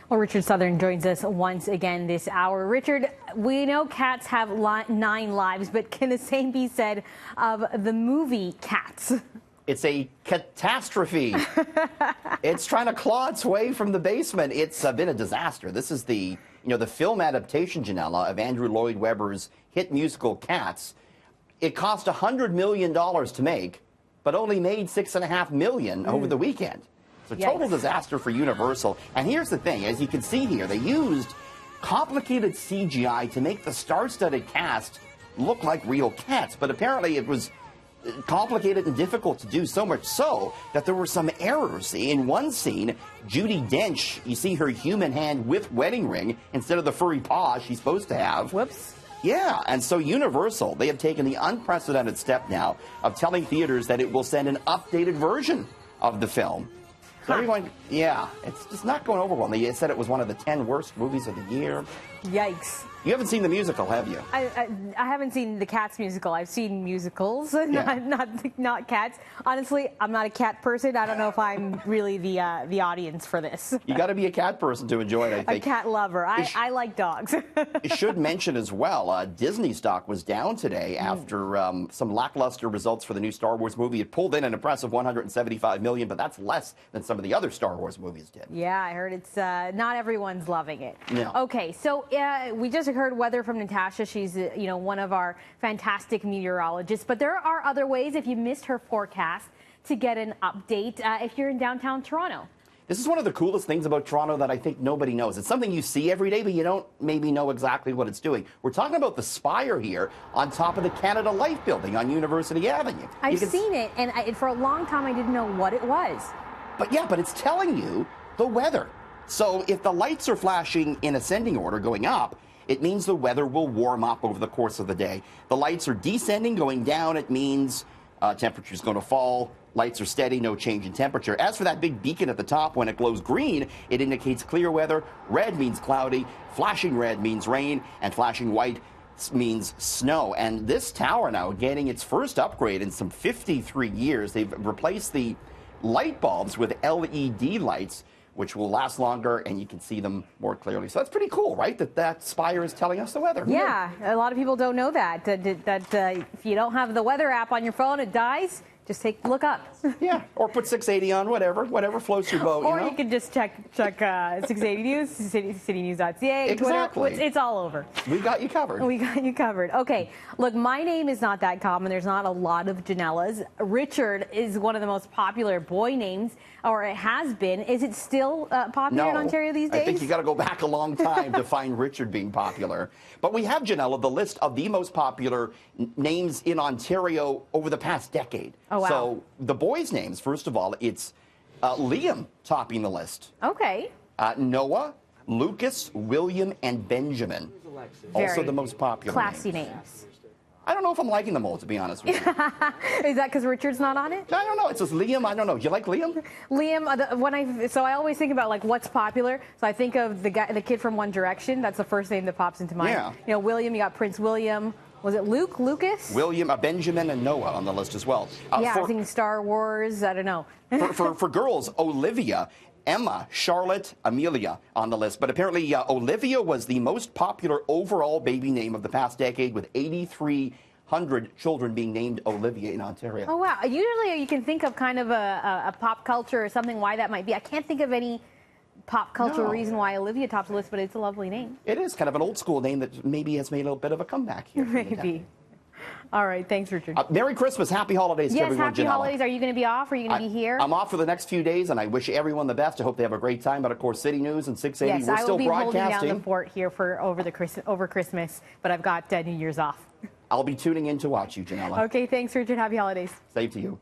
Well, Richard Southern joins us once again this hour. Richard, we know cats have 9 lives, but can the same be said of the movie Cats? It's a catastrophe. It's trying to claw its way from the basement. It's been a disaster. This is the film adaptation, Janella, of Andrew Lloyd Webber's hit musical Cats. It cost $100 million to make, but only made $6.5 million over the weekend. It's a total disaster for Universal. And here's the thing, as you can see here, they used complicated CGI to make the star-studded cast look like real cats, but apparently it was complicated and difficult to do, so much so that there were some errors. In one scene, Judi Dench, you see her human hand with wedding ring instead of the furry paw she's supposed to have. Whoops. Yeah, and so Universal, they have taken the unprecedented step now of telling theaters that it will send an updated version of the film. So everyone, it's just not going over well. They said it was one of the 10 worst movies of the year. Yikes. You haven't seen the musical, have you? I haven't seen the Cats musical. I've seen musicals, not Cats. Honestly, I'm not a cat person. I don't know if I'm really the audience for this. You got to be a cat person to enjoy it, I think. A cat lover. I like dogs. It should mention as well, Disney stock was down today after some lackluster results for the new Star Wars movie. It pulled in an impressive $175 million, but that's less than some of the other Star Wars movies did. Yeah, I heard it's not everyone's loving it. No. Okay, so we just heard weather from Natasha. She's one of our fantastic meteorologists, but there are other ways if you missed her forecast to get an update if you're in downtown Toronto. This is one of the coolest things about Toronto that I think nobody knows. It's something you see every day, but you don't maybe know exactly what it's doing. We're talking about the spire here on top of the Canada Life building on University Avenue. I've seen it, and for a long time I didn't know what it was. But it's telling you the weather. So if the lights are flashing in ascending order going up, it means the weather will warm up over the course of the day. The lights are descending, going down, it means temperature's going to fall. Lights are steady, no change in temperature. As for that big beacon at the top, when it glows green, it indicates clear weather. Red means cloudy. Flashing red means rain. And flashing white means snow. And this tower now getting its first upgrade in some 53 years. They've replaced the light bulbs with LED lights, which will last longer, and you can see them more clearly. So that's pretty cool, right? That spire is telling us the weather. Yeah, a lot of people don't know that. If you don't have the weather app on your phone, it dies. Just look up. Yeah, or put 680 on, whatever floats your boat. Or you can just check 680 News, citynews.ca. Exactly. Twitter. It's all over. We got you covered. We got you covered. Okay, look, my name is not that common. There's not a lot of Janellas. Richard is one of the most popular boy names, or it has been. Is it still popular in Ontario these days? I think you got to go back a long time to find Richard being popular. But we have, Janella, the list of the most popular names in Ontario over the past decade. Oh, wow. So the boys' names, first of all, it's Liam topping the list. Okay. Noah, Lucas, William, and Benjamin. Also the most popular classy names. I don't know if I'm liking them all, to be honest with you. Is that because Richard's not on it? I don't know. It says Liam. I don't know. Do you like Liam? Liam, so I always think about what's popular. So I think of the kid from One Direction. That's the first name that pops into mind. Yeah. William. You got Prince William. Was it Luke? Lucas? William, Benjamin, and Noah on the list as well. I think Star Wars. I don't know. for girls, Olivia, Emma, Charlotte, Amelia on the list. But apparently Olivia was the most popular overall baby name of the past decade, with 8,300 children being named Olivia in Ontario. Oh, wow. Usually you can think of kind of a pop culture or something why that might be. I can't think of any pop culture reason why Olivia tops the list, but it's a lovely name. It is kind of an old school name that maybe has made a little bit of a comeback here. Maybe. All right. Thanks, Richard. Merry Christmas. Happy holidays to everyone, Yes, happy holidays. Are you going to be off? Or are you going to be here? I'm off for the next few days, and I wish everyone the best. I hope they have a great time. But, of course, City News and 680, we're still broadcasting. Yes, I will be holding down the fort here over Christmas, but I've got New Year's off. I'll be tuning in to watch you, Janella. Okay, thanks, Richard. Happy holidays. Same to you.